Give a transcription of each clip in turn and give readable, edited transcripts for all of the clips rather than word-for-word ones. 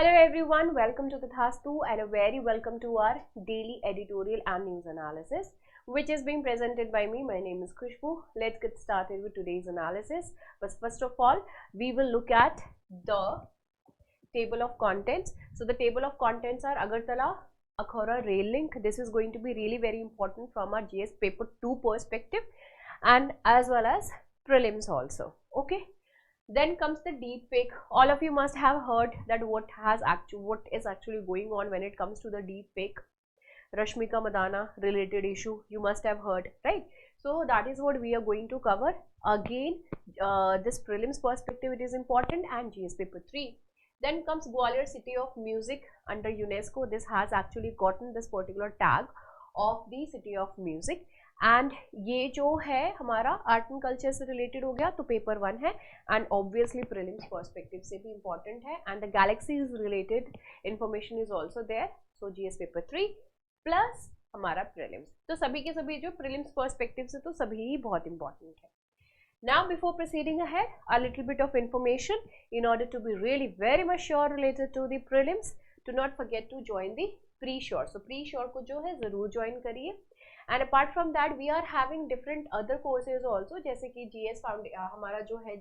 Hello everyone, welcome to the Thastu and a very welcome to our daily editorial and news analysis which is being presented by me. My name is Khushbu. Let's get started with today's analysis. But first of all, we will look at the table of contents. So the table of contents are Agartala Akhora rail link. This is going to be really very important from our GS paper 2 perspective and as well as prelims also. Okay. Then comes the deep fake. All of you must have heard that what is actually going on when it comes to the deep fake Rashmika Madana related issue. You must have heard, right? So that is what we are going to cover. Again, this prelims perspective, it is important, and GS paper 3. Then comes Gwalior City of Music under UNESCO. This has actually gotten this particular tag of the City of Music. And ये जो है हमारा art and culture से related हो गया तो paper 1 है and obviously prelims perspective से भी इम्पॉर्टेंट है and the galaxies related information is also there. So GS paper 3 plus हमारा प्रीलिम्स, तो सभी के सभी जो प्रीलिम्स पर्सपेक्टिव से तो सभी ही बहुत इंपॉर्टेंट है. Now before proceeding ahead, a little bit of information in order to be really very much sure related to the prelims. Do not forget to join the pre-sure. So pre-sure को जो है ज़रूर join करिए. And apart from that, we are having different other courses also, जैसे कि GS हमारा जो है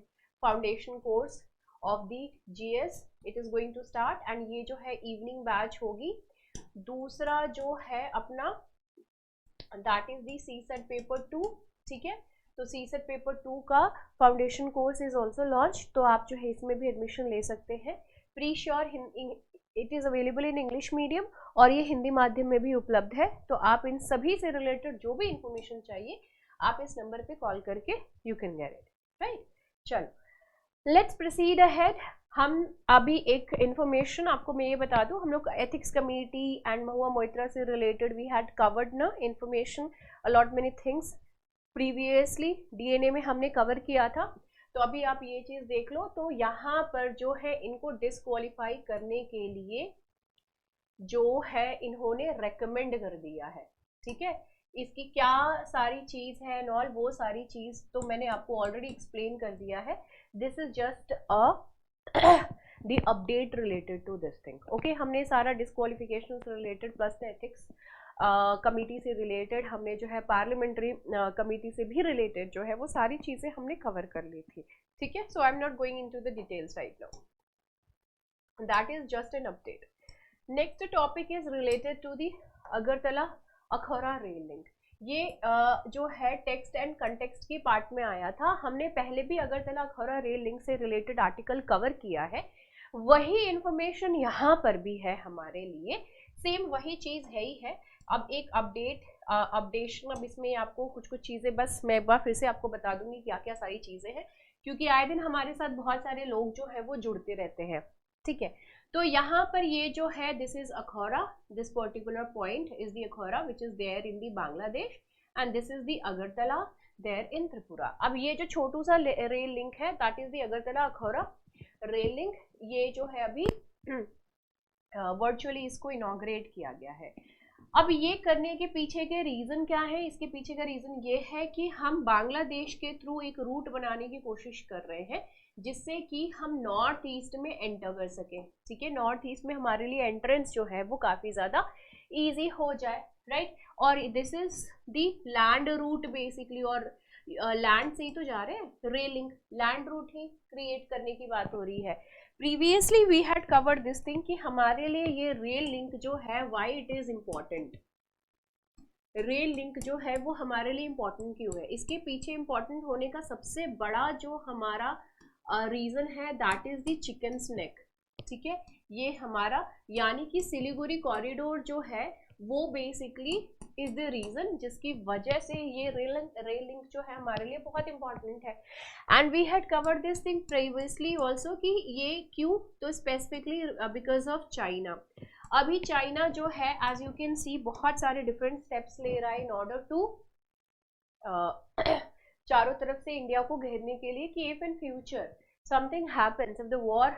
foundation course of the GS, it is going to start and ये जो है evening batch होगी. दूसरा जो है अपना that is the CSET paper 2, ठीक है. तो CSET paper 2 का foundation course is also launched, तो आप जो है इसमें भी admission ले सकते हैं. Pre-sure it is available in English medium और ये हिंदी माध्यम में भी उपलब्ध है. तो आप इन सभी से रिलेटेड जो भी इंफॉर्मेशन चाहिए आप इस नंबर पे कॉल करके you can get it, right. चलो लेट्स प्रोसीड अहेड. हम अभी एक इंफॉर्मेशन आपको मैं ये बता दूं, हम लोग ethics committee and Mahua Moitra से रिलेटेड वी हैड कवर्ड ना information allot many things previously. DNA में हमने कवर किया था, तो अभी आप ये चीज़ देख लो. तो यहाँ पर जो है इनको डिस्क्वालीफाई करने के लिए जो है इन्होंने रेकमेंड कर दिया है, ठीक है. इसकी क्या सारी चीज़ है एंड ऑल, वो सारी चीज़ तो मैंने आपको ऑलरेडी एक्सप्लेन कर दिया है. This is just the update related to this thing. Okay, हमने सारा डिस्क्वालिफिकेशन से रिलेटेड प्लस एथिक्स कमेटी से रिलेटेड, हमने जो है पार्लियामेंट्री कमेटी से भी रिलेटेड जो है वो सारी चीज़ें हमने कवर कर ली थी, ठीक है. So I am not going into the details right now, that is just an update. Next topic is related to the Agartala Akhaura rail link. ये जो है टेक्स्ट एंड कंटेक्स्ट की पार्ट में आया था. हमने पहले भी अगरतला अखौरा रेल लिंक से रिलेटेड आर्टिकल कवर किया है. वही इंफॉर्मेशन यहाँ पर भी है हमारे लिए, सेम वही चीज़ है ही है. अब एक अपडेशन, अब इसमें आपको कुछ कुछ चीज़ें बस मैं एक बार फिर से आपको बता दूंगी क्या क्या सारी चीज़ें हैं, क्योंकि आए दिन हमारे साथ बहुत सारे लोग जो है वो जुड़ते रहते हैं, ठीक है. तो यहाँ पर ये जो है this is Akhaura, this particular point is the Akhaura which is there in the Bangladesh and this is the Agartala there in Tripura. अब ये जो छोटू सा रेल लिंक है that is the Agartala Akhaura rail link. ये जो है अभी वर्चुअली इसको इनॉग्रेट किया गया है. अब ये करने के पीछे के रीज़न क्या है? इसके पीछे का रीज़न ये है कि हम बांग्लादेश के थ्रू एक रूट बनाने की कोशिश कर रहे हैं जिससे कि हम नॉर्थ ईस्ट में एंटर कर सकें, ठीक है. नॉर्थ ईस्ट में हमारे लिए एंट्रेंस जो है वो काफ़ी ज़्यादा इजी हो जाए, राइट. और this is the land route basically, और लैंड से ही तो जा रहे हैं. रेल लिंक लैंड रूट ही क्रिएट करने की बात हो रही है. Previously we had covered this thing कि हमारे लिए ये रेल लिंक जो है why it is important. Rail link जो है वो हमारे लिए इम्पॉर्टेंट क्यों है? इसके पीछे इम्पॉर्टेंट होने का सबसे बड़ा जो हमारा रीज़न है दैट इज द चिकन्स नेक, ठीक है. ये हमारा यानी कि सिलीगुड़ी कॉरिडोर जो है वो बेसिकली इज द रीज़न जिसकी वजह से ये रेल लिंक जो है हमारे लिए बहुत इंपॉर्टेंट है. And we had covered this thing previously also कि ये क्यों, तो स्पेसिफिकली बिकॉज ऑफ चाइना. अभी चाइना जो है एज यू कैन सी बहुत सारे डिफरेंट स्टेप्स ले रहा है इन ऑर्डर टू चारों तरफ से इंडिया को घेरने के लिए कि if in future something happens, if the war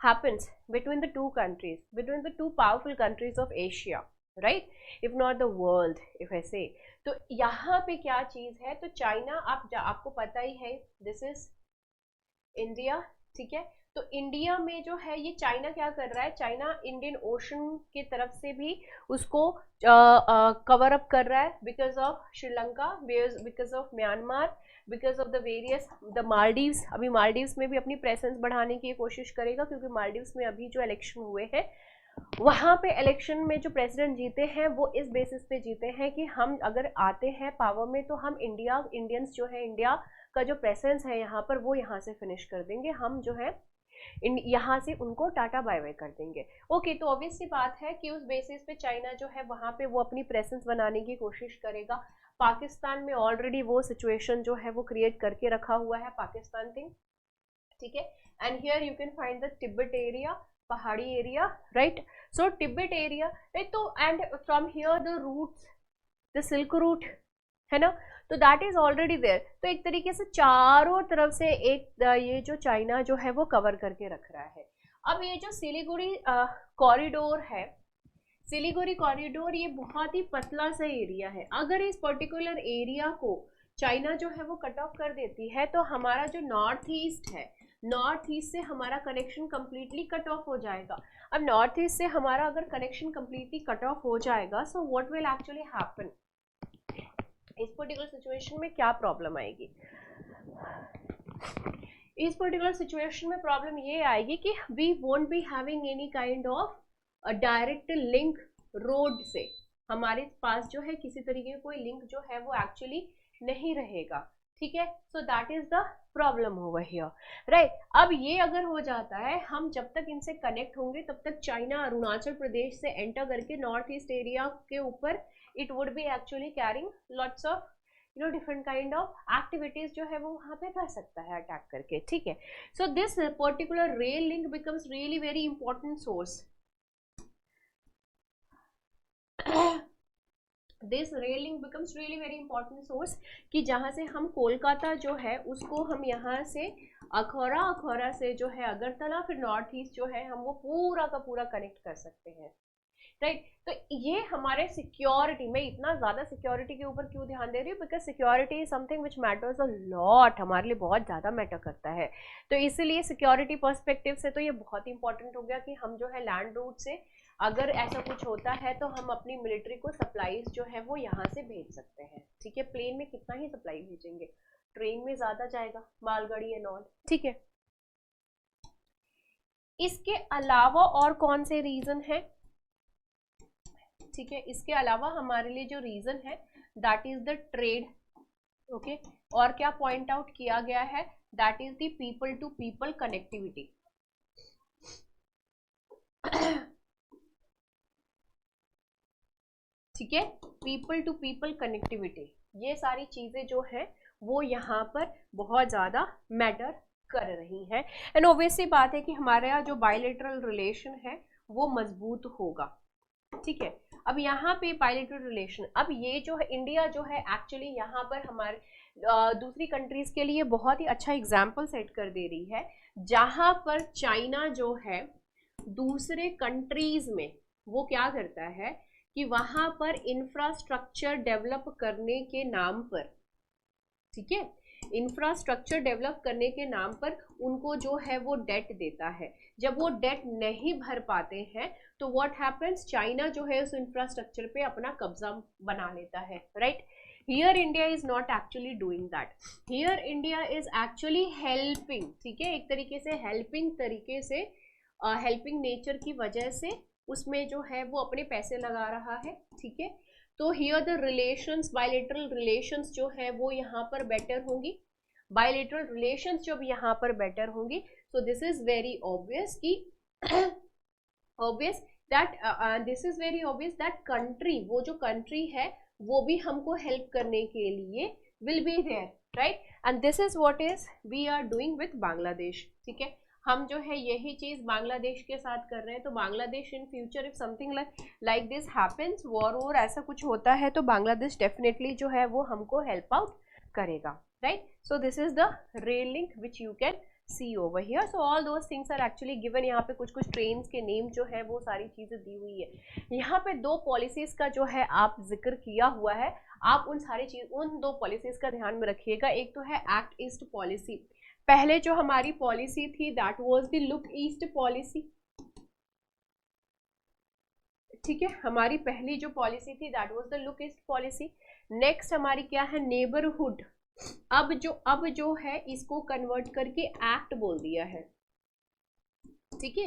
happens between the two countries, between the two powerful countries of Asia, right, if not the world if I say, तो यहाँ पे क्या चीज़ है? तो चाइना आपको पता ही है दिस इज इंडिया, ठीक है. तो इंडिया में जो है ये चाइना क्या कर रहा है, चाइना इंडियन ओशन के तरफ से भी उसको कवर अप कर रहा है, because of Sri Lanka, because of Myanmar, because of the various the Maldives. अभी मालदीव्स में भी अपनी प्रेजेंस बढ़ाने की कोशिश करेगा, क्योंकि मालदीव्स में अभी जो इलेक्शन हुए हैं वहां पे इलेक्शन में जो प्रेसिडेंट जीते हैं वो इस बेसिस पे जीते हैं कि हम अगर आते हैं पावर में तो हम इंडियंस जो है, इंडिया का जो प्रेजेंस है यहाँ पर वो यहाँ से फिनिश कर देंगे, हम जो है यहाँ से उनको टाटा बाय बाय कर देंगे। ओके, तो ऑब्वियस सी बात है कि उस बेसिस पे चाइना जो है वहां पे वो अपनी प्रेजेंस बनाने की कोशिश करेगा। पाकिस्तान में ऑलरेडी वो सिचुएशन जो है वो क्रिएट करके रखा हुआ है, पाकिस्तान थिंग, ठीक है। And here you can find the Tibet area, पहाड़ी area, right. So Tibet area, right. तो and from here the routes, the silk route है ना, तो दैट इज ऑलरेडी देयर। तो एक तरीके से चारों तरफ से एक ये जो चाइना जो है वो कवर करके रख रहा है। अब ये जो सिलीगुड़ी कॉरिडोर है, सिलीगुड़ी कॉरिडोर ये बहुत ही पतला सा एरिया है। अगर इस पर्टिकुलर एरिया को चाइना जो है वो कट ऑफ कर देती है तो हमारा जो नॉर्थ ईस्ट है, नॉर्थ ईस्ट से हमारा कनेक्शन कंप्लीटली कट ऑफ हो जाएगा। अब नॉर्थ ईस्ट से हमारा अगर कनेक्शन कंप्लीटली कट ऑफ हो जाएगा, so what will actually happen, इस पर्टिकुलर सिचुएशन में क्या प्रॉब्लम आएगी, इस पर्टिकुलर सिचुएशन में प्रॉब्लम ये आएगी कि we won't be having any kind of direct link road से, हमारे पास जो है किसी तरीके का कोई लिंक जो है वो एक्चुअली नहीं रहेगा, ठीक है। So that is the problem over here, right. अब ये अगर हो जाता है, हम जब तक इनसे कनेक्ट होंगे तब तक चाइना अरुणाचल प्रदेश से एंटर करके नॉर्थ ईस्ट एरिया के ऊपर it would be actually carrying lots of different kind of activities जो है वो वहां पे कर सकता है अटैक करके, ठीक है। So this particular rail link becomes really very important source, this rail link becomes really very important source, कि जहाँ से हम कोलकाता जो है उसको हम यहाँ से अखौरा, अखौरा से जो है अगरतला, फिर नॉर्थ ईस्ट जो है हम वो पूरा का पूरा कनेक्ट कर सकते हैं, राइट। तो ये हमारे सिक्योरिटी में, इतना ज्यादा सिक्योरिटी के ऊपर क्यों ध्यान दे रही हूँ, because security is something which matters a lot, हमारे लिए बहुत ज्यादा मैटर करता है। तो इसीलिए सिक्योरिटी पर्सपेक्टिव से तो ये बहुत इंपॉर्टेंट हो गया कि हम जो है लैंड रूट से अगर ऐसा कुछ होता है तो हम अपनी मिलिट्री को सप्लाईज जो है वो यहाँ से भेज सकते हैं, ठीक है। प्लेन में कितना ही सप्लाई भेजेंगे, ट्रेन में ज्यादा जाएगा, मालगाड़ी एंड ऑल, ठीक है। इसके अलावा और कौन से रीजन है, ठीक है, इसके अलावा हमारे लिए जो रीजन है that is the trade, okay. और क्या पॉइंट आउट किया गया है, that is the people to people connectivity, ठीक है, पीपल टू पीपल कनेक्टिविटी, ये सारी चीजें जो है वो यहाँ पर बहुत ज्यादा मैटर कर रही हैं। एंड ऑब्वियसली बात है कि हमारे यहाँ जो बायलैटरल रिलेशन है वो मजबूत होगा, ठीक है। अब यहाँ पे बायलैटरल रिलेशन, अब ये जो है इंडिया जो है एक्चुअली यहाँ पर हमारे दूसरी कंट्रीज के लिए बहुत ही अच्छा एग्जाम्पल सेट कर दे रही है, जहाँ पर चाइना जो है दूसरे कंट्रीज में वो क्या करता है कि वहां पर इंफ्रास्ट्रक्चर डेवलप करने के नाम पर, ठीक है, इंफ्रास्ट्रक्चर डेवलप करने के नाम पर उनको जो है वो डेट देता है। जब वो डेट नहीं भर पाते हैं तो व्हाट हैपेंस, चाइना जो है उस इंफ्रास्ट्रक्चर पे अपना कब्जा बना लेता है, right. Here India is not actually doing that, here India is actually helping, ठीक है, एक तरीके से हेल्पिंग तरीके से, हेल्पिंग नेचर की वजह से उसमें जो है वो अपने पैसे लगा रहा है, ठीक है। तो here the relations, bilateral relations जो है वो यहाँ पर बेटर होंगी, बायलैटरल रिलेशंस जब यहाँ पर बेटर होंगी, so this is very obvious कि obvious that this is very obvious that country, वो जो कंट्री है वो भी हमको हेल्प करने के लिए will be there, right. And this is what is we are doing with Bangladesh, ठीक है। हम जो है यही चीज बांग्लादेश के साथ कर रहे हैं। तो Bangladesh in future if something like this happens, war और ऐसा कुछ होता है तो बांग्लादेश डेफिनेटली जो है वो हमको हेल्प आउट करेगा, right. So this is the rail link which you can see over here. So all those things are actually given, यहाँ पे कुछ कुछ ट्रेन के नेम जो है वो सारी चीजें दी हुई है। यहाँ पे दो पॉलिसीज का जो है आप जिक्र किया हुआ है, आप उन सारी चीज, उन दो पॉलिसीज का ध्यान में रखिएगा। एक तो है एक्ट ईस्ट पॉलिसी, पहले जो हमारी पॉलिसी थी that was the look east policy, ठीक है, हमारी पहली जो पॉलिसी थी that was the look east policy. Next हमारी क्या है, नेबरहुड। अब जो है इसको कन्वर्ट करके एक्ट बोल दिया है, ठीक है,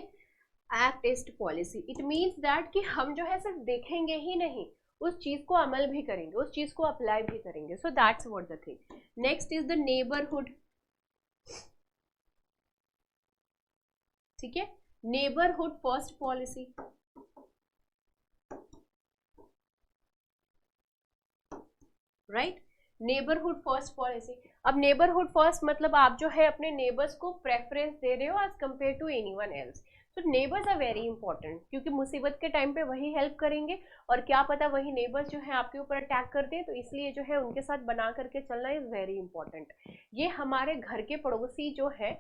act east policy. It means that कि हम जो है सिर्फ देखेंगे ही नहीं, उस चीज को अमल भी करेंगे, उस चीज को अप्लाई भी करेंगे। So that's what the thing. Next is the neighbourhood, ठीक है, neighbourhood first policy, right, neighbourhood first policy. अब नेबरहुड फर्स्ट मतलब आप जो है अपने नेबर्स को प्रेफरेंस दे रहे हो as compared to anyone else. तो नेबर्स आर वेरी इंपॉर्टेंट, क्योंकि मुसीबत के टाइम पे वही हेल्प करेंगे, और क्या पता वही नेबर्स जो है आपके ऊपर अटैक कर दें, तो इसलिए जो है उनके साथ बना करके चलना इज वेरी इंपॉर्टेंट। ये हमारे घर के पड़ोसी जो है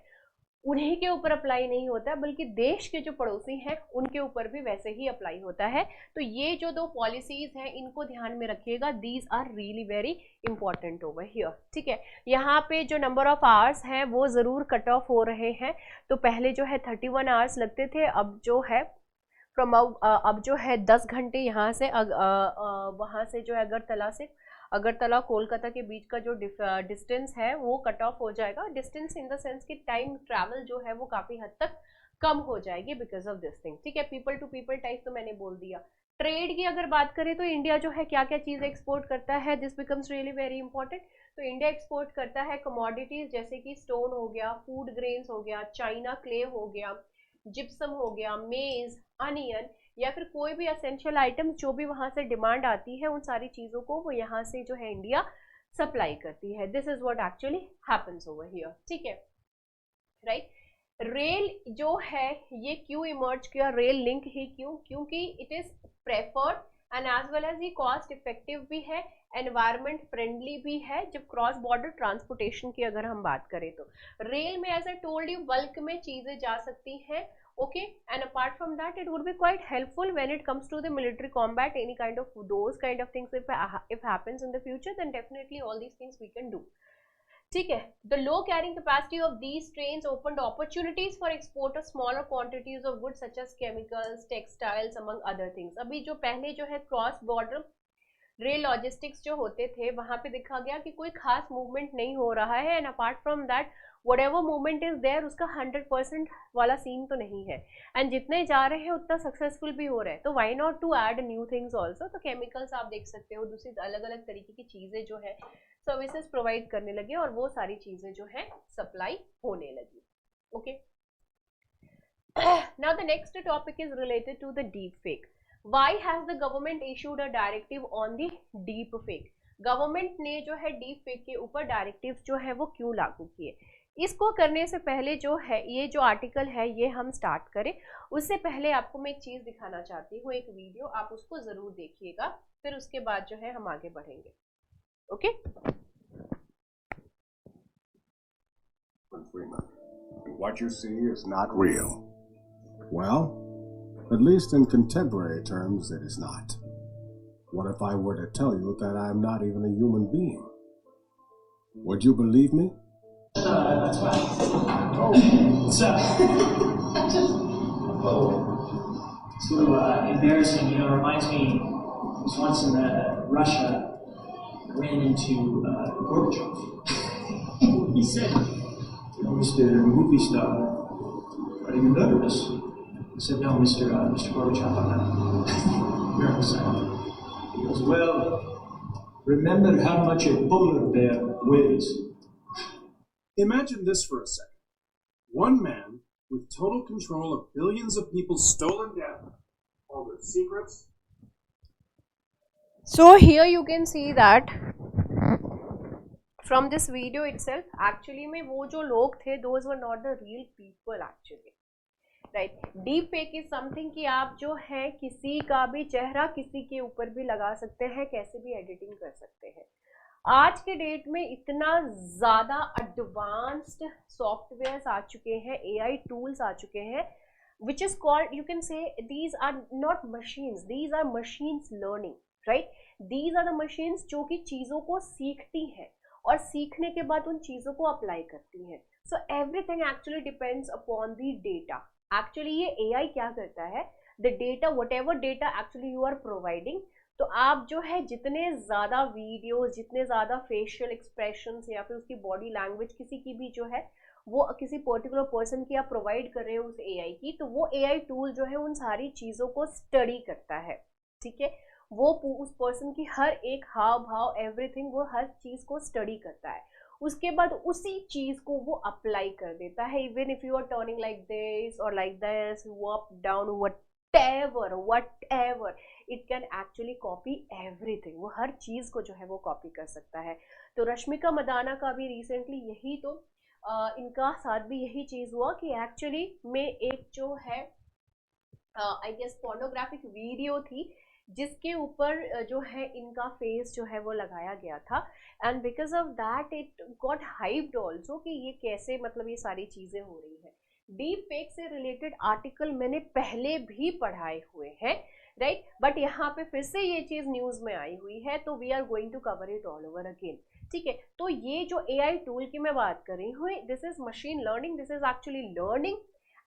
उन्हीं के ऊपर अप्लाई नहीं होता, बल्कि देश के जो पड़ोसी हैं उनके ऊपर भी वैसे ही अप्लाई होता है। तो ये जो दो पॉलिसीज हैं इनको ध्यान में रखिएगा, these are really very important over here, ठीक है। यहाँ पे जो नंबर ऑफ आवर्स हैं वो ज़रूर कट ऑफ हो रहे हैं। तो पहले जो है 31 आवर्स लगते थे, अब जो है अब जो है 10 घंटे यहाँ से वहाँ से जो है अगरतला कोलकाता के बीच का जो डिस्टेंस है वो कट ऑफ हो जाएगा। डिस्टेंस इन द सेंस कि टाइम ट्रैवल जो है वो काफ़ी हद तक कम हो जाएगी बिकॉज ऑफ दिस थिंग, ठीक है। पीपल टू पीपल टाइप तो मैंने बोल दिया। ट्रेड की अगर बात करें तो इंडिया जो है क्या क्या चीज़ एक्सपोर्ट करता है, this becomes really very important. तो इंडिया एक्सपोर्ट करता है कमोडिटीज जैसे कि स्टोन हो गया, फूड ग्रेन्स हो गया, चाइना क्ले हो गया, जिप्सम हो गया, मेज, अनियन, या फिर कोई भी एसेंशियल आइटम जो भी वहां से डिमांड आती है, उन सारी चीजों को वो यहाँ से जो है इंडिया सप्लाई करती है। This is what actually happens over here, ठीक है, राइट। रेल जो है ये क्यों इमर्ज किया, रेल लिंक ही क्यों, क्योंकि it is preferred and as well as ये कॉस्ट इफेक्टिव भी है, एनवायरमेंट फ्रेंडली भी है। जब क्रॉस बॉर्डर ट्रांसपोर्टेशन की अगर हम बात करें तो रेल में as I told you bulk में चीजें जा सकती हैं, okay, and apart from that it would be quite helpful when it comes to the military combat, any kind of those kind of things if happens in the future, then definitely all these things we can do, ठीक है। The low carrying capacity of these trains opened opportunities for export of smaller quantities of goods such as chemicals, textiles, among other things। अभी जो पहले जो है cross border rail logistics जो होते थे वहां पे देखा गया कि कोई खास मूवमेंट नहीं हो रहा है, and apart from that whatever movement is there उसका 100% वाला सीन तो नहीं है, एंड जितने जा रहे हैं उतना सक्सेसफुल भी हो रहे हैं। तो why not to add new things also. तो केमिकल्स आप देख सकते हो, दूसरी अलग अलग तरीके की चीज़ें जो है सर्विसेज प्रोवाइड करने लगे, और वो सारी चीज़ें जो है सप्लाई होने लगी, okay. Now the next topic is related to the deep fake. Why has the government issued a directive on the deep fake. Government ने जो है डीप फेक के ऊपर डायरेक्टिव जो है वो क्यों लागू किए। इसको करने से पहले जो है ये जो आर्टिकल है ये हम स्टार्ट करें, उससे पहले आपको मैं एक चीज़ दिखाना चाहती हूँ, एक वीडियो, आप उसको ज़रूर देखिएगा, फिर उसके बाद जो है हम आगे बढ़ेंगे, okay. What you see is not real. Well, at least in contemporary terms it is not. What if I were to tell you that I am not even a human being? Would you believe me? That's fine. Oh, it's it's a little embarrassing, you know. It reminds me, I was once in Russia, ran into Gorbachev. He said, you know, Mr. Movie Star, are you nervous? I said, no, Mr. Gorbachev, I'm not nervous. He goes, well, remember how much a polar bear weighs. Imagine this for a second. One man with total control of billions of people's stolen data, all their secrets. So here you can see that from this video itself, actually में वो जो लोग थे, those were not the real people actually, right? Deep fake is something कि आप जो है किसी का भी चेहरा किसी के ऊपर भी लगा सकते हैं, कैसे भी एडिटिंग कर सकते हैं। आज के डेट में इतना ज़्यादा एडवांस्ड सॉफ्टवेयर्स आ चुके हैं, AI टूल्स आ चुके हैं, which is called, you can say these are not machines, these are machines learning, right. These are the machines जो कि चीज़ों को सीखती हैं और सीखने के बाद उन चीज़ों को अप्लाई करती हैं। So everything actually depends upon the data. Actually ये AI क्या करता है, the data, whatever data actually you are providing, तो आप जो है जितने ज़्यादा वीडियोस, जितने ज़्यादा फेशियल एक्सप्रेशंस या फिर उसकी बॉडी लैंग्वेज किसी की भी जो है वो किसी पर्टिकुलर पर्सन की आप प्रोवाइड कर रहे हो उस AI की, तो वो AI टूल जो है उन सारी चीज़ों को स्टडी करता है. ठीक है, वो उस पर्सन की हर एक हाव भाव एवरीथिंग, वो हर चीज़ को स्टडी करता है. उसके बाद उसी चीज़ को वो अप्लाई कर देता है. Even if you are turning like this और like this, up down, whatever, it can actually copy everything. वो हर चीज़ को जो है वो कॉपी कर सकता है. तो रश्मिका मंदाना का भी रिसेंटली यही तो इनका साथ भी यही चीज़ हुआ कि एक्चुअली में एक जो है आई गेस पोर्नोग्राफिक वीडियो थी जिसके ऊपर जो है इनका फेस जो है वो लगाया गया था. And because of that it got hyped also कि ये कैसे, मतलब ये सारी चीज़ें हो रही है. डीप फेक से रिलेटेड आर्टिकल मैंने पहले भी पढ़ाए हुए हैं, राइट, बट यहाँ पे फिर से ये चीज़ न्यूज़ में आई हुई है, तो we are going to cover it all over again. ठीक है, तो ये जो AI टूल की मैं बात कर रही हूँ, this is machine learning, this is actually learning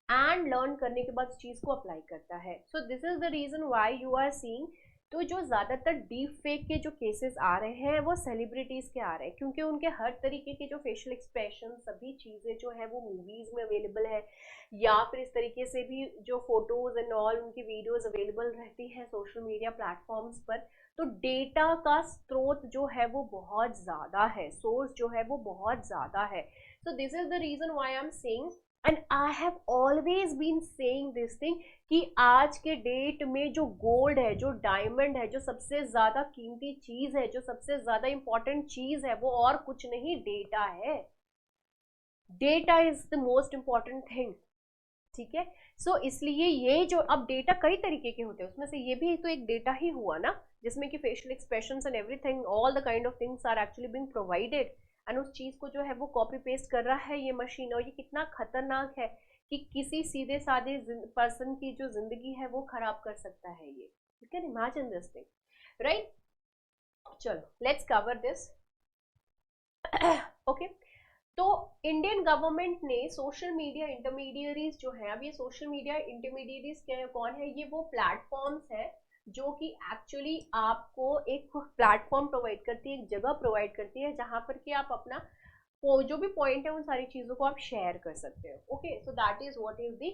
and learn करने के बाद उस चीज़ को अप्लाई करता है. So this is the reason why you are seeing. तो जो ज़्यादातर डीप फेक के जो केसेस आ रहे हैं वो सेलिब्रिटीज़ के आ रहे हैं, क्योंकि उनके हर तरीके के जो फेशियल एक्सप्रेशन सभी चीज़ें जो है वो मूवीज़ में अवेलेबल है, या फिर इस तरीके से भी जो फोटोज़ एंड ऑल उनकी वीडियोज़ अवेलेबल रहती हैं सोशल मीडिया प्लेटफॉर्म्स पर. तो डेटा का स्रोत जो है वो बहुत ज़्यादा है, सोर्स जो है वो बहुत ज़्यादा है. So this is the reason why I am saying, and I have always been saying this thing, कि आज के डेट में जो गोल्ड है, जो डायमंड है, जो सबसे ज़्यादा कीमती चीज़ है, जो सबसे ज़्यादा इंपॉर्टेंट चीज़ है, वो और कुछ नहीं, डेटा है. Data is the most important thing. ठीक है, सो इसलिए ये जो अब डेटा कई तरीके के होते हैं, उसमें से ये भी तो एक डेटा ही हुआ ना, जिसमें कि facial expressions and everything, all the kind of things are actually being provided, and उस चीज़ को जो है वो कॉपी पेस्ट कर रहा है ये मशीन. और ये कितना खतरनाक है कि किसी सीधे साधे पर्सन की जो जिंदगी है वो खराब कर सकता है ये. You can imagine this thing, right. चलो लेट्स कवर दिस. ओके, तो इंडियन गवर्नमेंट ने सोशल मीडिया इंटरमीडियरीज जो है, अब ये सोशल मीडिया इंटरमीडियरीज कौन है, ये वो प्लेटफॉर्म्स है जो कि एक्चुअली आपको एक प्लेटफॉर्म प्रोवाइड करती है, एक जगह प्रोवाइड करती है जहां पर कि आप अपना जो भी पॉइंट है उन सारी चीज़ों को आप शेयर कर सकते हो. Okay, so that is what is the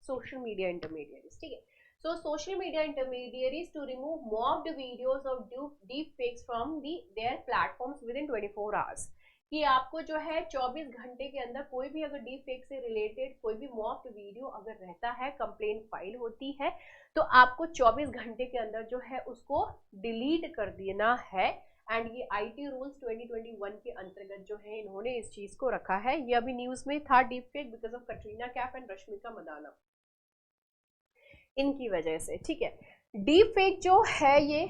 social media intermediaries. ठीक है, so social media intermediaries to remove morphed videos of deep fakes from their platforms within 24 hours. कि आपको जो है 24 घंटे के अंदर कोई भी अगर डीप फेक से रिलेटेड कोई भी मॉफ्ड वीडियो अगर रहता है, कंप्लेंट फाइल होती है, तो आपको 24 घंटे के अंदर जो है उसको डिलीट कर देना है. एंड ये IT रूल्स 2021 के अंतर्गत जो है इन्होंने इस चीज को रखा है. ये अभी न्यूज में था, deep fake because of Katrina Kaif and Rashmika Mandanna, इनकी वजह से. ठीक है, डीप फेक जो है ये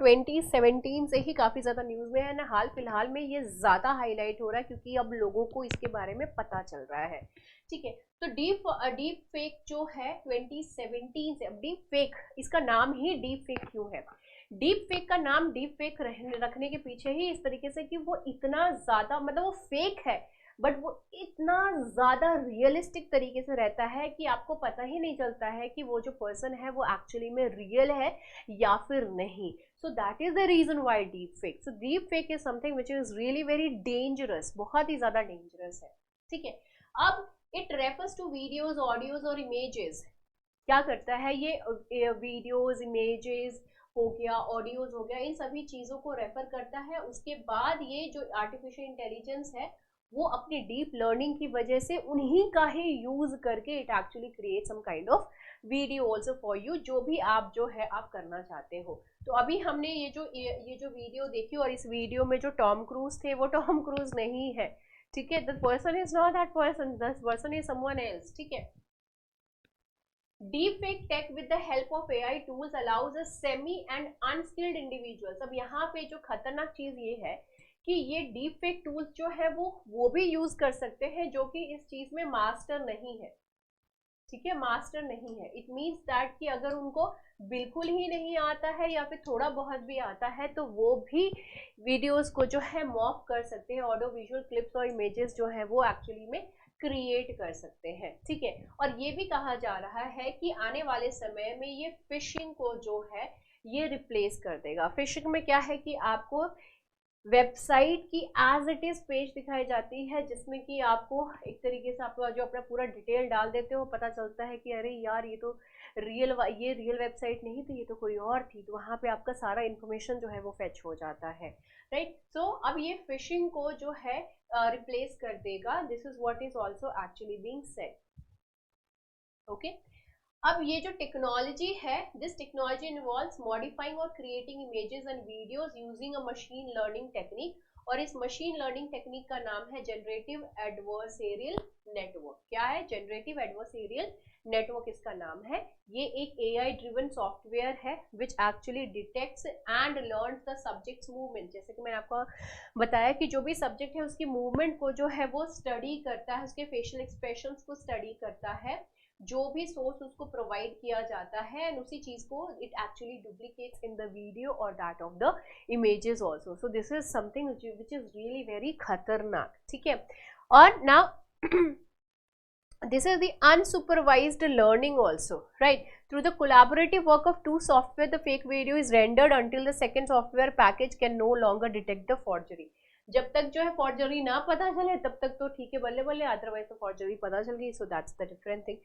2017 से ही काफ़ी ज़्यादा न्यूज़ में है ना, हाल फिलहाल में ये ज़्यादा हाईलाइट हो रहा है क्योंकि अब लोगों को इसके बारे में पता चल रहा है. ठीक है, तो डीप फेक जो है 2017 से, अब डीप फेक इसका नाम ही डीप फेक क्यों है, डीप फेक का नाम डीप फेक रखने के पीछे ही इस तरीके से कि वो इतना ज़्यादा, मतलब वो फेक है बट वो इतना ज़्यादा रियलिस्टिक तरीके से रहता है कि आपको पता ही नहीं चलता है कि वो जो पर्सन है वो एक्चुअली में रियल है या फिर नहीं. सो that is the reason Y deep fake. So deep fake is something which is really very dangerous, बहुत ही ज़्यादा डेंजरस है. ठीक है, अब it refers two videos, audios और इमेजेस. क्या करता है ये वीडियोज, इमेजेस हो गया, ऑडियोज हो गया, इन सभी चीज़ों को रेफर करता है. उसके बाद ये जो आर्टिफिशियल इंटेलिजेंस है वो अपनी डीप लर्निंग की वजह से उन्हीं का ही यूज करके it actually create some kind of video also for you, जो भी आप जो है आप करना चाहते हो. तो अभी हमने ये जो वीडियो देखी, और इस वीडियो में जो टॉम क्रूज थे वो टॉम क्रूज नहीं है. ठीक है, the person is not that person, the person is someone else. ठीक है, deep fake tech with the help of AI tools allows a semi and unskilled individuals. अब यहाँ पे जो खतरनाक चीज ये है कि ये डीप फेक टूल्स जो है वो भी यूज कर सकते हैं जो कि इस चीज में मास्टर नहीं है. ठीक है, मास्टर नहीं है। इट मीन्स दैट कि अगर उनको बिल्कुल ही नहीं आता है या फिर थोड़ा बहुत भी आता है तो वो भी वीडियोस को जो है मॉक कर सकते हैं, ऑडियो विजुअल क्लिप्स और इमेजेस जो है वो एक्चुअली में क्रिएट कर सकते हैं, ठीक है। और ये भी कहा जा रहा है कि आने वाले समय में ये फिशिंग को जो है ये रिप्लेस कर देगा। फिशिंग में क्या है कि आपको वेबसाइट की एज इट इज पेज दिखाई जाती है, जिसमें कि आपको एक तरीके से आप जो अपना पूरा डिटेल डाल देते हो, पता चलता है कि अरे यार ये तो ये रियल वेबसाइट नहीं थी, ये तो कोई और थी, तो वहाँ पे आपका सारा इन्फॉर्मेशन जो है वो फेच हो जाता है, राइट। सो अब ये फिशिंग को जो है रिप्लेस कर देगा। This is what is also actually being said, okay. अब ये जो टेक्नोलॉजी है, दिस टेक्नोलॉजी इन्वॉल्व्स मॉडिफाइंग और creating images and videos using a machine learning technique, और इस मशीन लर्निंग टेक्निक का नाम है जनरेटिव एडवर्सेरियल नेटवर्क। क्या है? जनरेटिव एडवर्सेरियल नेटवर्क इसका नाम है। ये एक AI ड्रिवन सॉफ्टवेयर है which actually detects and learns the subjects movement. जैसे कि मैंने आपको बताया कि जो भी सब्जेक्ट है उसकी मूवमेंट को जो है वो स्टडी करता है, उसके फेशियल एक्सप्रेशंस को स्टडी करता है, जो भी सोर्स उसको प्रोवाइड किया जाता है, एंड उसी चीज को it actually duplicates in the video और that of the images also. So this is something which is really very खतरनाक, ठीक है। और now this is the unsupervised learning also, right? Through the collaborative work of two software, the fake video is rendered until the second software package can no longer detect the forgery. जब तक जो है forgery ना पता चले तब तक तो ठीक है, बल्ले बल्ले, अदरवाइज तो फॉर्जरी पता चल गई, so that's the different thing.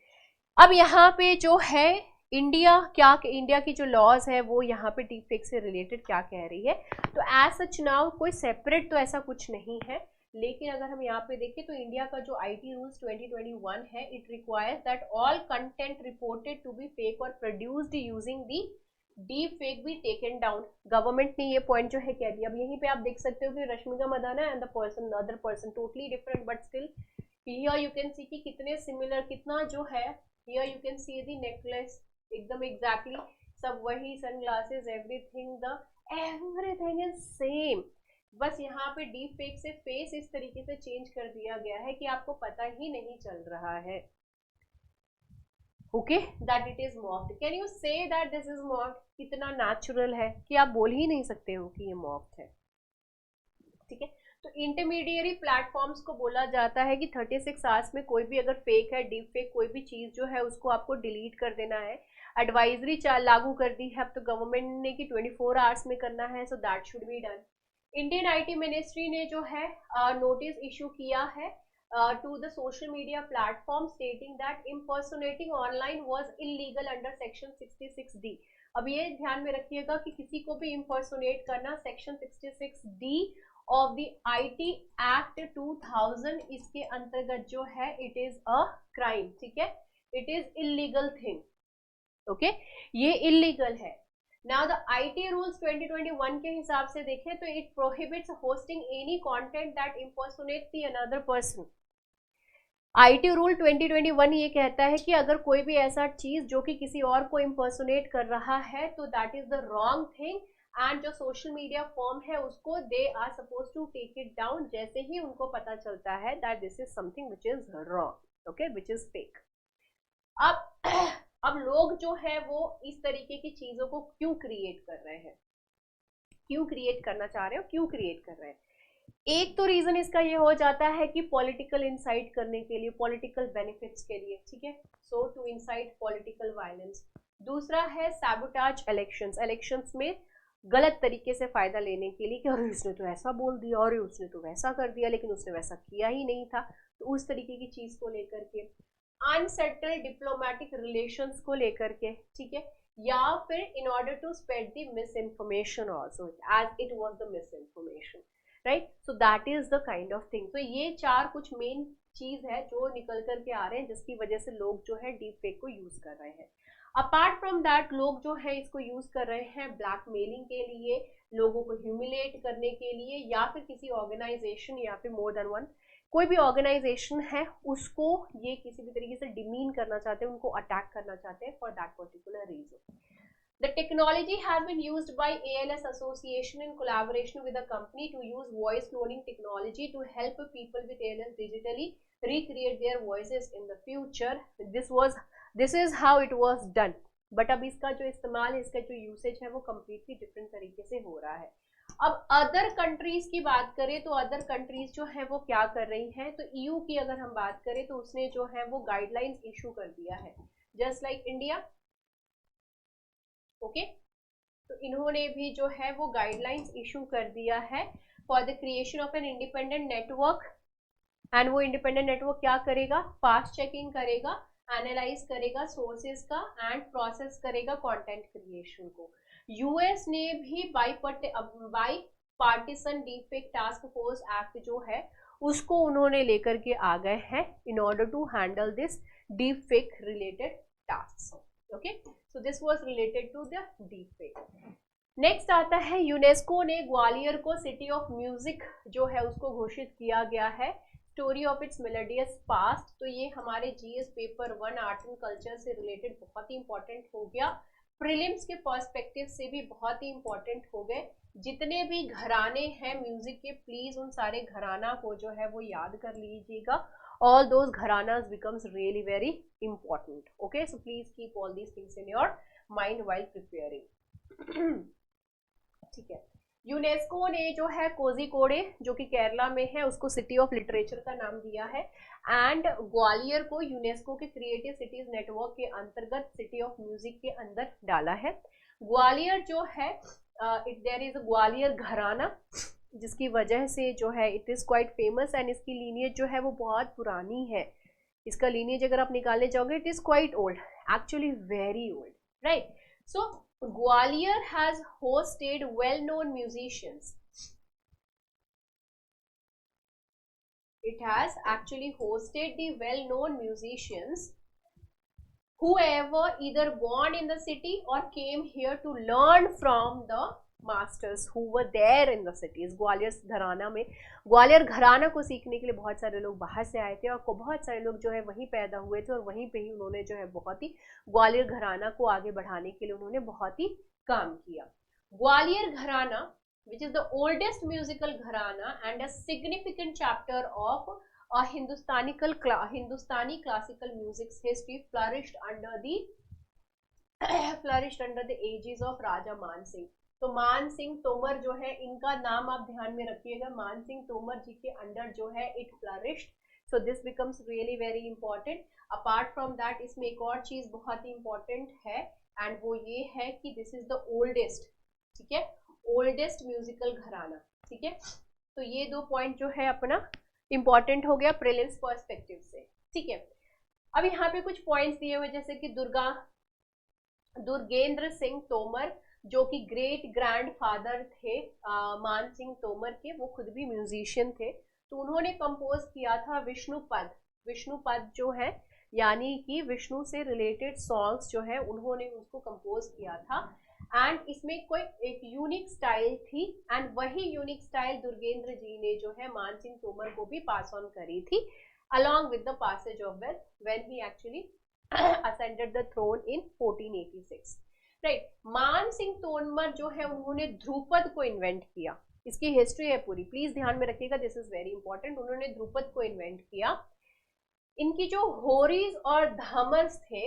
अब यहाँ पे जो है इंडिया की जो लॉज है वो यहाँ पे डीप फेक से रिलेटेड क्या कह रही है, तो एज सच नाउ कोई सेपरेट तो ऐसा कुछ नहीं है, लेकिन अगर हम यहाँ पे देखें तो इंडिया का जो IT रूल्स 2021 है, it requires that all content reported to be fake और produced using the deep fake be taken down. Government ने ये पॉइंट जो है कह दिया। अब यहीं पे आप देख सकते हो कि Rashmika Mandanna and the person other person totally different, but still here you can see कि कितने सिमिलर, कितना जो है, here you can see the necklace एकदम एग्जैक्टली सब वही, सनग्लासेस, एवरीथिंग इज सेम। बस यहाँ पे डीप फेक से फेस इस तरीके से चेंज कर दिया गया है कि आपको पता ही नहीं चल रहा है, okay, that it is mocked. Can you say that this is mocked? कितना नेचुरल है कि आप बोल ही नहीं सकते हो कि ये मॉक्ड है, ठीक है। तो इंटरमीडिएरी प्लेटफॉर्म्स को बोला जाता है कि 36 आवर्स में कोई भी अगर फेक है, डीप फेक कोई भी चीज जो है उसको आपको डिलीट कर देना है। एडवाइजरी लागू कर दी है अब तो गवर्नमेंट ने कि 24 आवर्स में करना है, so that should be done. Indian IT ministry ने जो है नोटिस इशू किया है to the social media platform stating that impersonating online was illegal under section 66D। अब ये ध्यान में रखिएगा कि किसी को भी इम्पर्सोनेट करना section 66D of the IT act 2000, इसके अंतर्गत जो है इट इज अ क्राइम, ठीक है, it is illegal thing, okay, ये इलीगल है। Now the IT rules 2021 के हिसाब से देखें तो it prohibits hosting any content that impersonates the another person। IT rule 2021 ये कहता है कि अगर कोई भी ऐसा चीज जो कि किसी और को impersonate कर रहा है तो that is the wrong thing, and जो सोशल मीडिया फॉर्म है उसको they are supposed to take it down जैसे ही उनको पता चलता है that this is something which is wrong, okay, which is fake। अब लोग जो है वो इस तरीके की चीजों को क्यों क्रिएट कर रहे हैं, क्यों क्रिएट करना चाह रहे हो, क्यों क्रिएट कर रहे हैं? एक तो रीजन इसका ये हो जाता है कि पॉलिटिकल इंसाइट करने के लिए, पॉलिटिकल बेनिफिट्स के लिए, ठीक है, सो टू इंसाइट पॉलिटिकल वायलेंस। दूसरा है सैबोटाज इलेक्शंस में गलत तरीके से फायदा लेने के लिए कि अरे उसने तो ऐसा बोल दिया और उसने तो वैसा कर दिया, लेकिन उसने वैसा किया ही नहीं था, तो उस तरीके की चीज को लेकर के, अनसेटल्ड डिप्लोमेटिक रिलेशंस को लेकर के, ठीक है, या फिर in order to spread the misinformation also as it was the misinformation, right. So that is the kind of thing. तो ये चार कुछ मेन चीज है जो निकल करके आ रहे हैं जिसकी वजह से लोग जो है डीप फेक को यूज कर रहे हैं। अपार्ट फ्रॉम दैट लोग जो है इसको यूज कर रहे हैं ब्लैकमेलिंग के लिए, लोगों को ह्यूमिलेट करने के लिए, या फिर किसी ऑर्गेनाइजेशन या फिर मोर देन वन कोई भी ऑर्गेनाइजेशन है उसको ये किसी भी तरीके से डिमीन करना चाहते हैं, उनको अटैक करना चाहते हैं for that particular reason. The technology has been used by ALS Association in collaboration with a company to use voice cloning technology to help people with ALS digitally recreate their voices in the future. This was this is how it was done. But अब इसका जो इस्तेमाल है, इसका जो usage है वो completely different तरीके से हो रहा है। अब अदर कंट्रीज की बात करें तो अदर कंट्रीज जो है वो क्या कर रही हैं, तो ईयू की अगर हम बात करें तो उसने जो है वो गाइडलाइंस इशू कर दिया है, जस्ट लाइक इंडिया। ओके, तो इन्होंने भी जो है वो गाइडलाइंस इशू कर दिया है for the creation of an independent network. And वो इंडिपेंडेंट नेटवर्क क्या करेगा, फास्ट चेकिंग करेगा, एनालाइज करेगा सोर्सेज का एंड प्रोसेस करेगा कंटेंट क्रिएशन को। यूएस ने भी bipartisan deepfake task force act जो है उसको उन्होंने लेकर के आ गए हैं in order to handle this deepfake related task. Okay, so this was related to the deepfake. Next आता है यूनेस्को ने ग्वालियर को सिटी ऑफ म्यूजिक जो है उसको घोषित किया गया है, story of its melodious past. तो ये हमारे GS paper 1 art and culture से रिलेटेड बहुत ही इंपॉर्टेंट हो गया, प्रीलिम्स के पर्सपेक्टिव से भी बहुत ही इंपॉर्टेंट हो गए। जितने भी घराने हैं म्यूजिक के, प्लीज उन सारे घराना को जो है वो याद कर लीजिएगा। All those gharanas becomes really very important. Okay, so please keep all these things in your mind while preparing. ठीक है, यूनेस्को ने जो है कोझिकोडे जो कि केरला में है उसको सिटी ऑफ लिटरेचर का नाम दिया है, एंड ग्वालियर को यूनेस्को के क्रिएटिव सिटीज नेटवर्क के अंतर्गत सिटी ऑफ म्यूजिक के अंदर डाला है। ग्वालियर जो है देयर इज ग्वालियर घराना, जिसकी वजह से जो है it is quite famous, and इसकी लीनियज जो है वो बहुत पुरानी है। इसका लीनियज अगर आप निकालने जाओगे it is quite old, actually very old, right. So Gwalior has hosted well-known musicians. It has actually hosted the well-known musicians whoever either born in the city or came here to learn from the masters who were there in the cities. Gwalior घराना में, ग्वालियर घराना को सीखने के लिए बहुत सारे लोग बाहर से आए थे और बहुत सारे लोग जो है वहीं पैदा हुए थे और वहीं पे ही उन्होंने जो है बहुत ही ग्वालियर घराना को आगे बढ़ाने के लिए उन्होंने बहुत ही काम किया। ग्वालियर घराना which is the oldest musical gharana and a significant chapter of Hindustani classical music's history flourished under the ages of Raja मान सिंह। तो मान सिंह तोमर जो है, इनका नाम आप ध्यान में रखिएगा, मान सिंह तोमर जी के अंडर जो है it flourished. So this becomes really very important. Apart from that इसमें एक और चीज बहुत ही इंपॉर्टेंट है, एंड वो ये है कि दिस इज द ओल्डेस्ट, ठीक है, ओल्डेस्ट म्यूजिकल घराना। ठीक है, तो ये 2 पॉइंट जो है अपना इंपॉर्टेंट हो गया प्रीलिम्स पर्सपेक्टिव से। ठीक है, अब यहाँ पे कुछ पॉइंट्स दिए हुए जैसे कि दुर्गेंद्र सिंह तोमर जो कि ग्रेट ग्रैंड फादर थे मान सिंह तोमर के, वो खुद भी म्यूजिशियन थे। तो उन्होंने कंपोज किया था विष्णुपद। विष्णुपद जो है यानी कि विष्णु से रिलेटेड सॉन्ग्स जो है उन्होंने उसको कंपोज किया था, एंड इसमें कोई एक यूनिक स्टाइल थी, एंड वही यूनिक स्टाइल दुर्गेंद्र जी ने जो है मान सिंह तोमर को भी पास ऑन करी थी along with the passage of wealth when he actually ascended the throne in 1486. Right, मान सिंह तोमर जो है उन्होंने ध्रुपद को इन्वेंट किया। इसकी हिस्ट्री है पूरी, प्लीज ध्यान में रखिएगा, दिस इज वेरी इंपॉर्टेंट। उन्होंने ध्रुपद को इन्वेंट किया। इनकी जो होरीज और धमस थे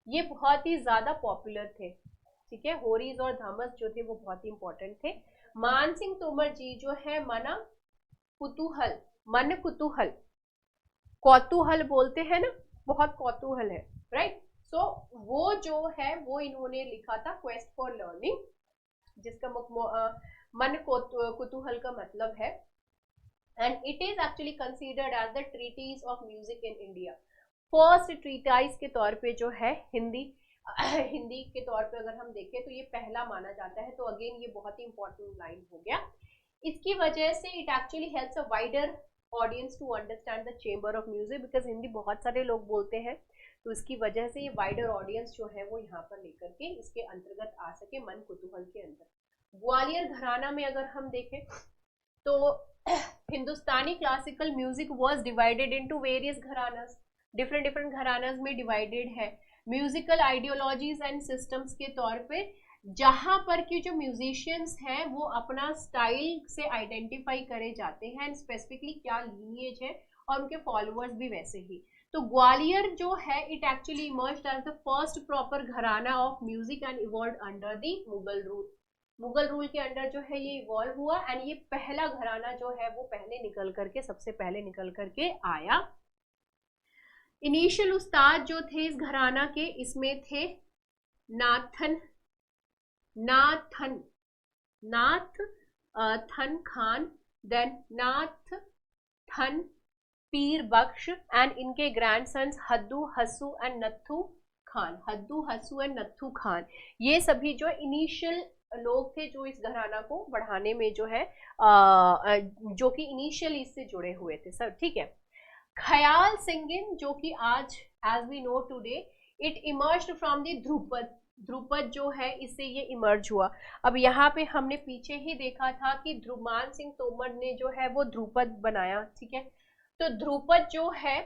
ये बहुत ही ज्यादा पॉपुलर थे। ठीक है, होरीज और धमस जो थे वो बहुत ही इंपॉर्टेंट थे। मान सिंह तोमर जी जो है मन कुतूहल, कौतूहल बोलते हैं ना, बहुत कौतूहल है, राइट। सो वो जो है वो इन्होंने लिखा था क्वेस्ट फॉर लर्निंग, जिसका मन कुतूहल का मतलब है, and it is actually considered as the treatise of music in India. First treatise के तौर पे जो है हिंदी के तौर पे अगर हम देखें तो ये पहला माना जाता है। तो अगेन ये बहुत ही इंपॉर्टेंट लाइन हो गया। इसकी वजह से it actually helps a wider audience to understand the chamber of music, because Hindi बहुत सारे लोग बोलते हैं, तो इसकी वजह से ये वाइडर ऑडियंस जो है वो यहाँ पर लेकर के इसके अंतर्गत आ सके, मन कुतूहल के अंदर। ग्वालियर घराना में अगर हम देखें तो Hindustani classical music was divided into various gharanas, different gharanas में डिवाइडेड है म्यूजिकल आइडियोलॉजीज एंड सिस्टम्स के तौर पे, जहां पर कि जो म्यूजिशियंस हैं वो अपना स्टाइल से आइडेंटिफाई करे जाते हैं, एंड स्पेसिफिकली क्या लीनिएज है और उनके फॉलोअर्स भी वैसे ही। तो ग्वालियर जो है it actually emerged as the first proper gharana of music and evolve under the Mughal rule. Mughal rule के अंडर जो है ये इवॉल्व हुआ एंड ये पहला घराना जो है वो सबसे पहले निकल करके आया। इनिशियल उस्ताद जो थे इस घराना के, इसमें थे Nathan Khan, then Nathan Pir Bakhsh and इनके ग्रैंडसन्स हद्दू हस्सू एंड नत्थू खान। ये सभी जो इनिशियल लोग थे जो इस घराना को बढ़ाने में जो है जो कि इनिशियली इससे जुड़े हुए थे सर, ठीक है। ख्याल सिंगिंग जो कि आज as we know today it emerged from the Dhrupad जो है इससे ये इमर्ज हुआ। अब यहाँ पे हमने पीछे ही देखा था कि ध्रुमान सिंह तोमर ने जो है वो ध्रुपद बनाया, ठीक है। तो ध्रुपद जो है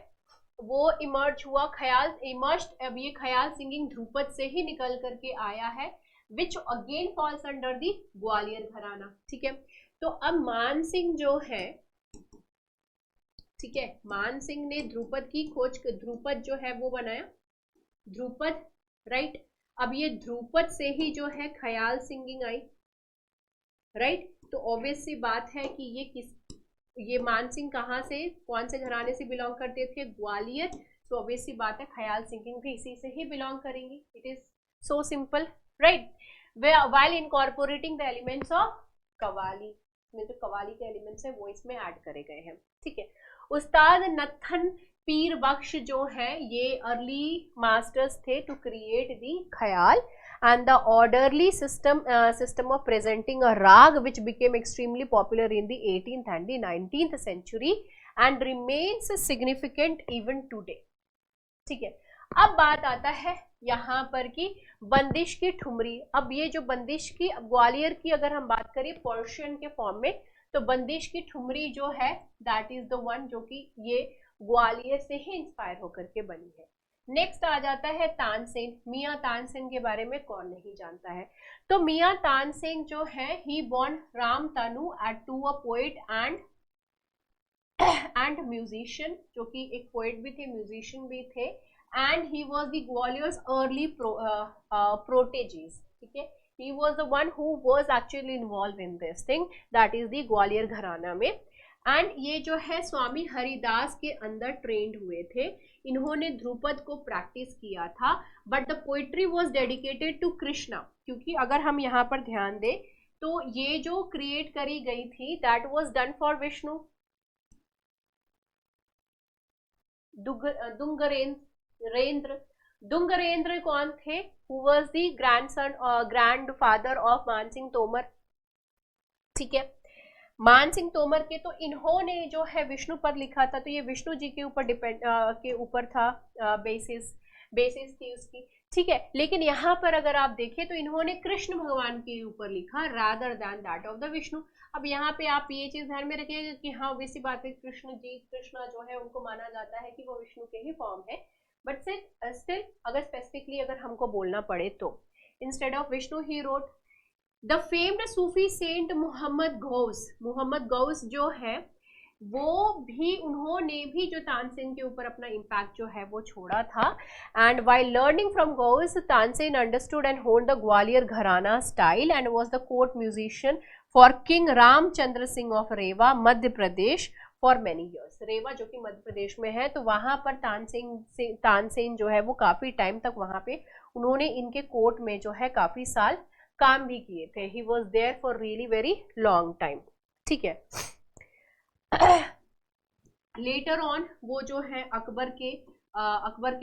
वो इमर्ज हुआ, ख्याल इमर्ज्ड। अब ये ख्याल सिंगिंग ध्रुपद से ही निकल करके आया है, which again falls under the Gwalior घराना, ठीक है। तो अब मान सिंह जो है, ठीक है, मान सिंह ने ध्रुपद की खोज, ध्रुपद जो है वो बनाया, ध्रुपद, राइट। अब ये ध्रुपद से ही जो है ख्याल सिंगिंग आई, राइट। तो ऑब्वियस सी बात है कि ये मान सिंह कहाँ से, कौन से घराने से बिलोंग करते थे, ग्वालियर। तो ऑब्वियस सी बात है ख्याल सिंगिंग भी इसी से ही बिलोंग करेंगी। It is so simple, right. while incorporating the elements of qawwali, इसमें जो कवाली के एलिमेंट्स है वो इसमें ऐड करे गए हैं, ठीक है। उस्ताद नत्थन पीर बख्श जो है ये अर्ली मास्टर्स थे टू क्रिएट दी ख्याल and the orderly system of presenting a rag which became extremely popular in the 18th and the 19th century and remains significant even today, ठीक है। अब बात आता है यहाँ पर की बंदिश की ठुमरी। अब ये जो बंदिश की, ग्वालियर की अगर हम बात करें पर्शियन के फॉर्म में, तो बंदिश की ठुमरी जो है दैट इज द वन जो कि ये ग्वालियर से ही इंस्पायर होकर के बनी है। नेक्स्ट आ जाता है तानसेन। मियाँ तानसेन के बारे में कौन नहीं जानता है। तो मियाँ तानसेन जो है he born Ram Tanu at to a poet and musician, जो कि एक पोएट भी थे, म्यूजिशियन भी थे, and he was the Gwalior's early proteges, ठीक है। he was the one who was actually involved in this thing, that is the Gwalior घराना में। एंड ये जो है स्वामी हरिदास के अंदर ट्रेंड हुए थे। इन्होंने ध्रुपद को प्रैक्टिस किया था, but the poetry was dedicated to Krishna, क्योंकि अगर हम यहाँ पर ध्यान दें तो ये जो क्रिएट करी गई थी that was done for Vishnu. Dungarendra कौन थे? Who was the grandfather of Man Singh Tomar, ठीक है। मान सिंह तोमर के, तो इन्होंने जो है विष्णु पद लिखा था, तो ये विष्णु जी के ऊपर था, बेसिस थी उसकी, ठीक है। लेकिन यहाँ पर अगर आप देखें तो इन्होंने कृष्ण भगवान के ऊपर लिखा rather than that of the Vishnu. अब यहाँ पे आप ये चीज ध्यान में रखिएगा कि हाँ वैसी बात है, कृष्णा जो है उनको माना जाता है कि वो विष्णु के ही फॉर्म है, बट स्टिल अगर स्पेसिफिकली अगर हमको बोलना पड़े तो इंस्टेड ऑफ विष्णु ही wrote the famed Sufi saint Mohammad Ghaus जो है वो भी, उन्होंने भी जो तानसेन के ऊपर अपना इम्पैक्ट जो है वो छोड़ा था। And while learning from Ghaus, Tansen understood and hold the Gwalior gharana style and was the court musician for king Ramchandra Singh of Rewa Madhya Pradesh for many years. Rewa जो कि मध्य प्रदेश में है, तो वहाँ पर तानसेन जो है वो काफ़ी टाइम तक वहाँ पे उन्होंने इनके कोर्ट में जो है काफ़ी साल काम भी किए थे। He was there for really very long time, ठीक है। लेटर ऑन वो जो है अकबर के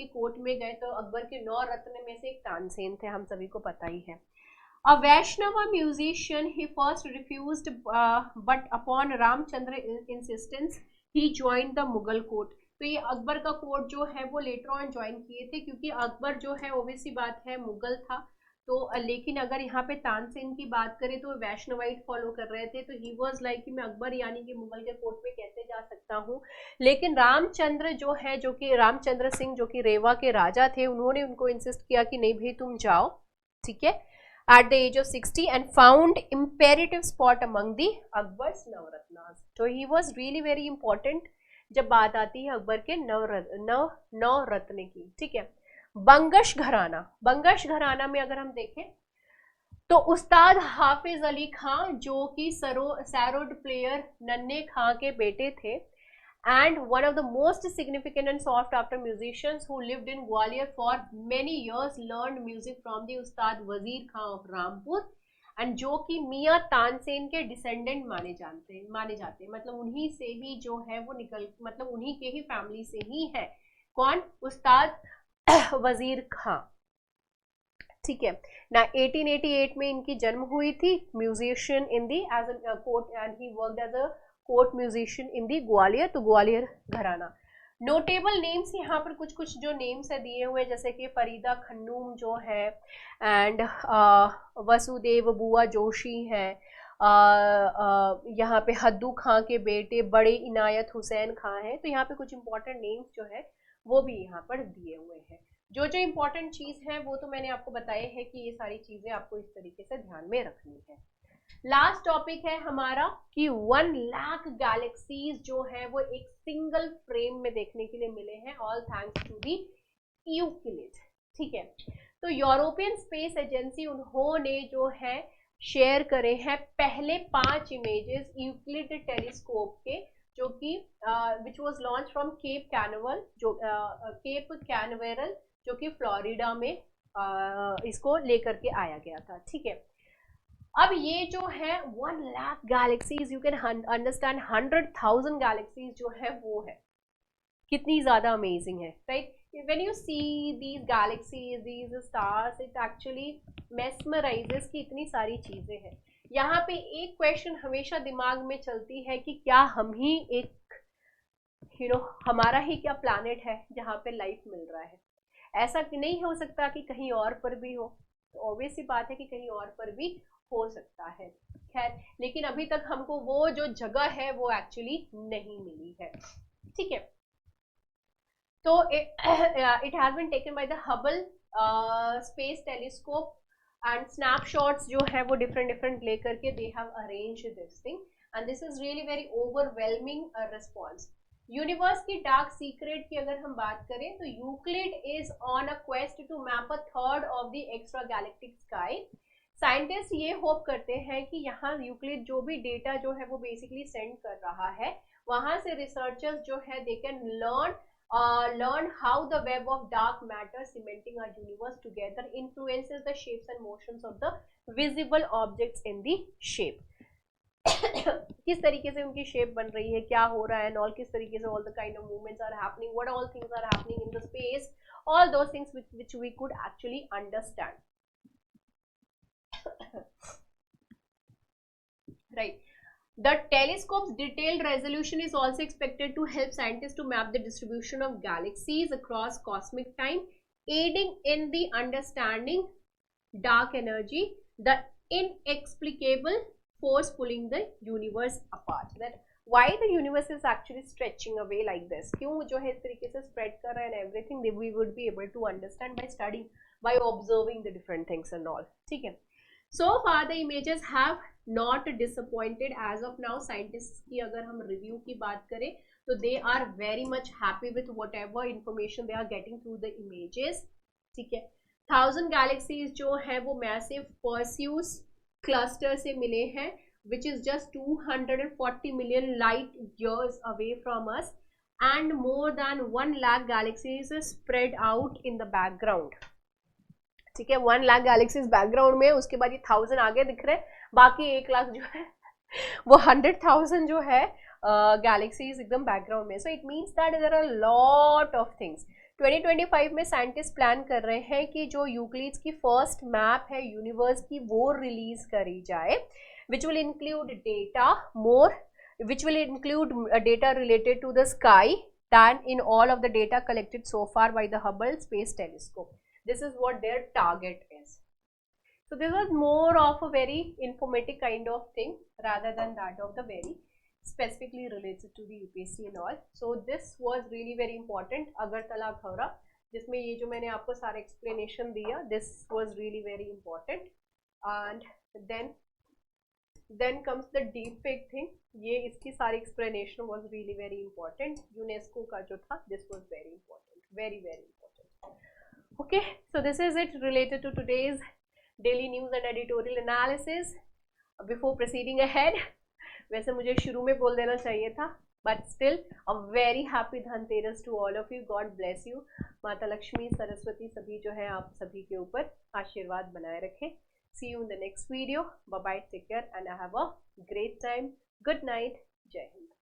कोर्ट में गए, तो अकबर के 9 रत्न में से एक तानसेन थे, हम सभी को पता ही है। A Vaishnava musician, he first refused, but upon Ramchandra insistence, he joined the Mughal court. तो ये अकबर का कोर्ट जो है वो लेटर ऑन ज्वाइन किए थे, क्योंकि अकबर जो है ओबवियसली बात है मुगल था, तो लेकिन अगर यहाँ पे तानसेन की बात करें तो वैष्णवाइट फॉलो कर रहे थे, तो ही वाज लाइक कि मैं अकबर यानी कि मुगल के कोर्ट में कैसे जा सकता हूँ। लेकिन रामचंद्र जो है, जो कि रामचंद्र सिंह जो कि रेवा के राजा थे, उन्होंने उनको इंसिस्ट किया कि नहीं भाई तुम जाओ, ठीक है, at the age of 60 and found imperative spot among the Akbar's Navaratnas. So he was really very important जब बात आती है अकबर के नौ रत्न की। ठीक है, बंगश घराना में अगर हम देखें तो उस्ताद हाफिज अली खां जो कि सैरोड प्लेयर नन्हे खां के बेटे थे, and one of the most significant and sought after musicians who lived in Gwalior for many years, learned music from the Ustad Wazir Khan of Rampur, and जो कि मियाँ तानसेन के डिसेंडेंट माने जाते हैं, मतलब उन्हीं से ही जो है वो मतलब उन्हीं के ही फैमिली से ही है। कौन? उस्ताद वजीर खां। ठीक है ना, 1888 में इनकी जन्म हुई थी। Musician in the age a court and he worked as a court musician in the Gwalior, तो ग्वालियर घराना। नोटेबल नेम्स यहाँ पर कुछ कुछ जो नेम्स है दिए हुए, जैसे कि फरीदा खन्नूम जो है, एंड वसुदेव बुआ जोशी है, यहाँ पे हद्दू खां के बेटे बड़े इनायत हुसैन खां हैं। तो यहाँ पे कुछ इंपॉर्टेंट नेम्स जो है वो भी यहाँ पर दिए हुए हैं। जो जो इम्पोर्टेंट चीज़ है वो तो मैंने आपको बताया है कि ये सारी चीज़ें आपको इस तरीके से ध्यान में रखनी है। लास्ट टॉपिक है हमारा कि 1 लाख गैलेक्सीज जो है वो एक सिंगल फ्रेम में देखने के लिए मिले हैं, all thanks to the Euclid. ठीक है, तो यूरोपियन स्पेस एजेंसी उन्होंने जो है शेयर करे हैं पहले 5 इमेजेस यूक्लिड टेलीस्कोप के, जो कि which was launch from Cape Canaveral जो कि फ्लोरिडा में इसको लेकर के आया गया था। ठीक है, अब ये जो है 1 lakh galaxies, you can understand 100,000 galaxies जो है वो है, कितनी ज्यादा अमेजिंग है, right? When you see these galaxies, these stars, it actually mesmerises कि इतनी सारी चीजें हैं। यहाँ पे एक क्वेश्चन हमेशा दिमाग में चलती है कि क्या हम ही एक हमारा ही क्या प्लैनेट है जहाँ पे लाइफ मिल रहा है? ऐसा नहीं हो सकता कि कहीं और पर भी हो, तो ऑब्वियस सी बात है कि कहीं और पर भी हो सकता है। खैर, लेकिन अभी तक हमको वो जो जगह है वो एक्चुअली नहीं मिली है। ठीक है, तो it has been taken by the Hubble space telescope and snapshots जो है वो डिफरेंट लेकर के they have arranged this thing, and this is really very overwhelming response. Universe की डार्क सीक्रेट की अगर हम बात करें तो Euclid is on a quest to map a third of the extra galactic sky. Scientist ये होप करते हैं कि यहाँ यूक्लिड जो भी डेटा जो है वो बेसिकली सेंड कर रहा है, वहां से रिसर्चर्स जो है they can learn how the web of dark matter cementing our universe together influences the shapes and motions of the visible objects in the shape. किस तरीके से उनकी शेप बन रही है, क्या हो रहा है, और किस तरीके से all the kind of movements are happening, what all things are happening in the space, all those things which we could actually understand. Right. The telescope's detailed resolution is also expected to help scientists to map the distribution of galaxies across cosmic time, aiding in the understanding dark energy, the inexplicable force pulling the universe apart. That why the universe is actually stretching away like this, क्यों जो है इस तरीके से spread कर रहा है, and everything we would be able to understand by studying, by observing the different things and all. ठीक है, so far the images have not disappointed as of now. Scientists की अगर हम review की बात करें तो they are very much happy with whatever information they are getting through the images. ठीक है, 1000 galaxies जो है वो massive Perseus cluster से मिले हैं, which is just 240 million light years away from us, and more than 1 lakh galaxies spread out in the background. ठीक है, 1 लाख गैलेक्सीज बैकग्राउंड में, उसके बाद ये 1000 आगे दिख रहे हैं, बाकी 1 लाख जो है वो 100,000 जो है गैलेक्सीज एकदम बैकग्राउंड में। So it means that there are lot of things. 2025 में साइंटिस्ट प्लान कर रहे हैं कि जो यूक्लिड्स की फर्स्ट मैप है यूनिवर्स की वो रिलीज करी जाए, which will include data related to the sky than in all of the data collected so far by the Hubble space telescope. This is what their target is. So this was more of a very informative kind of thing rather than that of the very specifically related to the UPSC and all. So this was really very important. Agartala Khawra, जिसमें ये जो मैंने आपको सारा explanation दिया, this was really very important. And then then comes the deep fake thing, ये इसकी सारी explanation was really very important, UNESCO का जो था, this was very important, very very important. Okay, so this is it related to today's daily news and editorial analysis. Before proceeding ahead, वैसे मुझे शुरू में बोल देना चाहिए था, but still a very happy Dhanteras to all of you, God bless you. माता लक्ष्मी सरस्वती सभी जो है आप सभी के ऊपर आशीर्वाद बनाए रखें। See you in the next video. Bye bye, take care, and have a great time. Good night. Jai Hind.